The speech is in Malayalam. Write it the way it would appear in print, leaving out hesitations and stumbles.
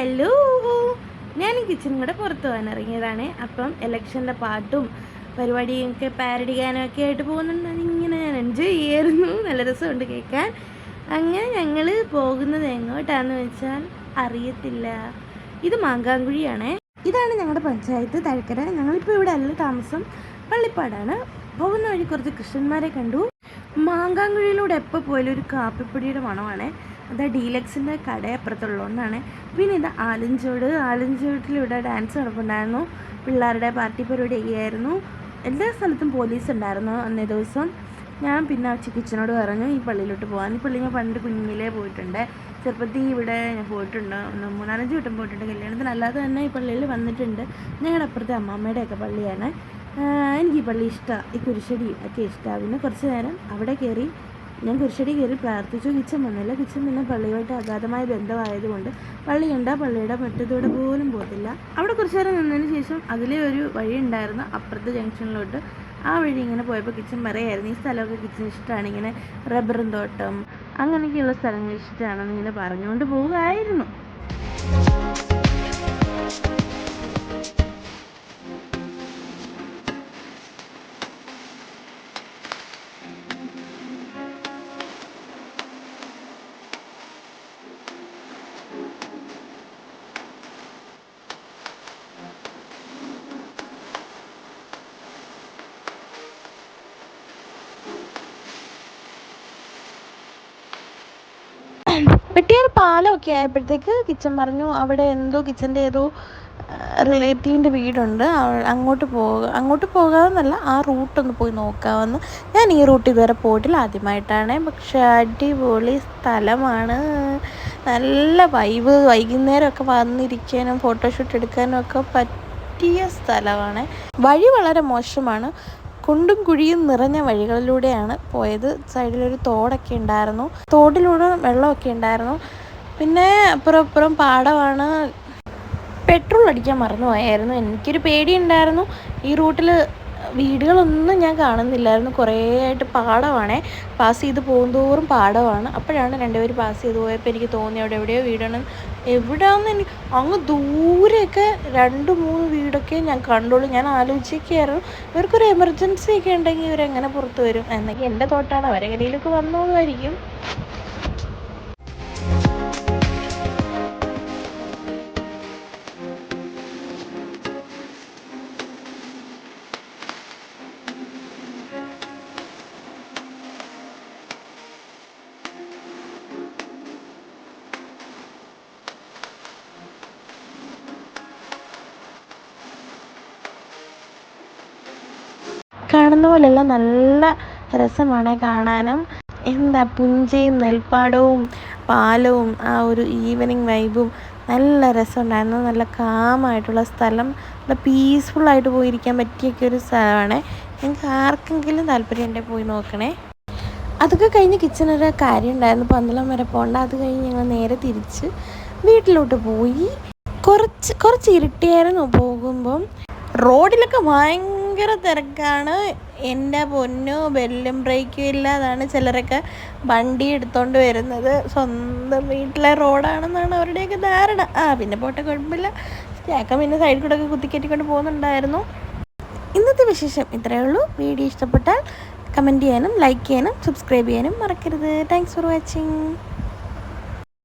ഹലോ, ഞാൻ കിച്ചനും കൂടെ പുറത്ത് പോകാൻ ഇറങ്ങിയതാണ്. അപ്പം ഇലക്ഷൻ്റെ പാട്ടും പരിപാടിയും ഒക്കെ പാരഡി ഗാനമൊക്കെ ആയിട്ട് പോകുന്നുണ്ട്. അതിങ്ങനെ ഞാൻ എൻജോയ് ചെയ്യായിരുന്നു. നല്ല രസമുണ്ട് കേൾക്കാൻ. അങ്ങനെ ഞങ്ങൾ പോകുന്നത് എങ്ങോട്ടാണെന്ന് വെച്ചാൽ അറിയത്തില്ല. ഇത് മാങ്കാങ്കുഴിയാണേ. ഇതാണ് ഞങ്ങളുടെ പഞ്ചായത്ത് തഴക്കര. ഞങ്ങളിപ്പോൾ ഇവിടെ അല്ല താമസം, പള്ളിപ്പാടാണ്. പോകുന്ന വഴി കുറച്ച് കൃഷ്ണന്മാരെ കണ്ടു. മാങ്കാങ്കുഴിയിലൂടെ എപ്പോൾ പോയാലും ഒരു കാപ്പിപ്പൊടിയുടെ മണമാണേ. അത് ഡീലക്സിൻ്റെ കട അപ്പുറത്തുള്ളതുകൊണ്ടാണ്. പിന്നെ ഇത് ആലഞ്ചോട്ടിലിവിടെ ഡാൻസ് നടപ്പുണ്ടായിരുന്നു. പിള്ളേരുടെ പാർട്ടി പരിപാടിയൊക്കെ ആയിരുന്നു. എല്ലാ സ്ഥലത്തും പോലീസ് ഉണ്ടായിരുന്നു അന്നേ ദിവസം. ഞാൻ പിന്നെ കിച്ചനോട് പറഞ്ഞു ഈ പള്ളിയിലോട്ട് പോകാൻ. ഈ പള്ളി ഞാൻ പണ്ട് കുഞ്ഞിലേ പോയിട്ടുണ്ട്. ചെറുപ്പത്തിൽ ഇവിടെ ഞാൻ പോയിട്ടുണ്ട്, 3-4 വട്ടം പോയിട്ടുണ്ട് കല്യാണത്തിന്. അല്ലാതെ തന്നെ ഈ പള്ളിയിൽ വന്നിട്ടുണ്ട്. ഞങ്ങളുടെ അപ്പുറത്തെ അമ്മാമ്മയുടെയൊക്കെ പള്ളിയാണ്. എനിക്ക് ഈ പള്ളി ഇഷ്ടമാണ്. ഈ കുരിശടി ഒക്കെ ഇഷ്ടമാണ്. പിന്നെ കുറച്ച് നേരം അവിടെ കയറി ഞാൻ കുരിശടി കയറി പ്രാർത്ഥിച്ചു. കിച്ചൻ വന്നില്ല. കിച്ചൻ പിന്നെ പള്ളിയുമായിട്ട് അഗാധമായ ബന്ധമായതുകൊണ്ട് പള്ളി കണ്ട പള്ളിയുടെ മുറ്റത്തൂടെ പോലും പോകത്തില്ല. അവിടെ കുറച്ച് നേരം നിന്നതിന് ശേഷം അതിലെ ഒരു വഴി ഉണ്ടായിരുന്നു അപ്പുറത്തെ ജംഗ്ഷനിലോട്ട്. ആ വഴി ഇങ്ങനെ പോയപ്പോൾ കിച്ചൻ പറയായിരുന്നു ഈ സ്ഥലമൊക്കെ കിച്ചൻ ഇഷ്ടമാണ്, ഇങ്ങനെ റബ്ബറും തോട്ടം അങ്ങനെയൊക്കെയുള്ള സ്ഥലങ്ങൾ ഇഷ്ടമാണെന്ന് ഇങ്ങനെ പറഞ്ഞുകൊണ്ട് പോവുകയായിരുന്നു. വെട്ടിയാർ പാലമൊക്കെ ആയപ്പോഴത്തേക്ക് കിച്ചൻ പറഞ്ഞു അവിടെ എന്തോ കിച്ചൻ്റെ ഏതോ റിലേറ്റീവിൻ്റെ വീടുണ്ട്, അങ്ങോട്ട് പോകാമെന്നല്ല, ആ റൂട്ടൊന്ന് പോയി നോക്കാമെന്ന്. ഞാൻ ഈ റൂട്ട് ഇതുവരെ പോയിട്ടില്ല, ആദ്യമായിട്ടാണ്. പക്ഷെ അടിപൊളി സ്ഥലമാണ്, നല്ല വൈബ്. വൈകുന്നേരമൊക്കെ വന്നിരിക്കാനും ഫോട്ടോഷൂട്ട് എടുക്കാനും ഒക്കെ പറ്റിയ സ്ഥലമാണ്. വഴി വളരെ മോശമാണ്, കുണ്ടും കുഴിയും നിറഞ്ഞ വഴികളിലൂടെയാണ് പോയത്. സൈഡിലൊരു തോടൊക്കെ ഉണ്ടായിരുന്നു, തോടിലൂടെ വെള്ളമൊക്കെ ഉണ്ടായിരുന്നു. പിന്നെ അപ്പുറം പാടമാണ്. പെട്രോൾ അടിക്കാൻ മറന്നുപോയായിരുന്നു. എനിക്കൊരു പേടിയുണ്ടായിരുന്നു. ഈ റൂട്ടിൽ വീടുകളൊന്നും ഞാൻ കാണുന്നില്ലായിരുന്നു. കുറേ ആയിട്ട് പാടമാണേ, പാസ് ചെയ്ത് പോകുന്തോറും പാടമാണ്. അപ്പോഴാണ് രണ്ടുപേർ പാസ് ചെയ്ത് പോയപ്പോൾ എനിക്ക് തോന്നി അവിടെ എവിടെയോ വീടാണ്. എവിടെയാണെന്ന് എനിക്ക് അങ്ങ് ദൂരെയൊക്കെ 2-3 വീടൊക്കെ ഞാൻ കണ്ടോളൂ. ഞാൻ ആലോചിക്കുകയായിരുന്നു ഇവർക്കൊരു എമർജൻസി ഒക്കെ ഉണ്ടെങ്കിൽ ഇവരെങ്ങനെ പുറത്ത് വരും എന്നൊക്കെ. എൻ്റെ തോട്ടാണ്, അവരെങ്ങനെയൊക്കെ വന്നോളുമായിരിക്കും. കാണുന്ന പോലെയല്ല, നല്ല രസമാണ് കാണാനും. എന്താ പുഞ്ചയും നെൽപ്പാടവും പാലവും ആ ഒരു ഈവനിങ് വൈബും നല്ല രസമുണ്ടായിരുന്നു. നല്ല കാമായിട്ടുള്ള സ്ഥലം, നല്ല പീസ്ഫുള്ളായിട്ട് പോയിരിക്കാൻ പറ്റിയൊക്കെ ഒരു സ്ഥലമാണ്. നിങ്ങൾക്ക് ആർക്കെങ്കിലും താല്പര്യം ഉണ്ടെങ്കിൽ പോയി നോക്കണേ. അതൊക്കെ കഴിഞ്ഞ് കിച്ചനൊരു കാര്യം ഉണ്ടായിരുന്നു, പന്തളം വരെ പോകണ്ട. അത് കഴിഞ്ഞ് ഞങ്ങൾ നേരെ തിരിച്ച് വീട്ടിലോട്ട് പോയി. കുറച്ച് ഇരുട്ടിയായിരുന്നു പോകുമ്പം. റോഡിലൊക്കെ ഭയങ്കര തിരക്കാണ്. എൻ്റെ പൊന്നോ, ബെല്ലും ബ്രേക്കും ഇല്ലാതാണ് ചിലരൊക്കെ വണ്ടി എടുത്തോണ്ട് വരുന്നത്. സ്വന്തം വീട്ടിലെ റോഡാണെന്നാണ് അവരുടെയൊക്കെ ധാരണ. പിന്നെ പോട്ടെ, കുഴപ്പമില്ല. ചേക്കൻ പിന്നെ സൈഡിൽ കൂടെ ഒക്കെ കുത്തിക്കയറ്റിക്കൊണ്ട് പോകുന്നുണ്ടായിരുന്നു. ഇന്നത്തെ വിശേഷം ഇത്രയേ ഉള്ളൂ. വീഡിയോ ഇഷ്ടപ്പെട്ടാൽ കമൻറ്റ് ചെയ്യാനും ലൈക്ക് ചെയ്യാനും സബ്സ്ക്രൈബ് ചെയ്യാനും മറക്കരുത്. Thanks for watching.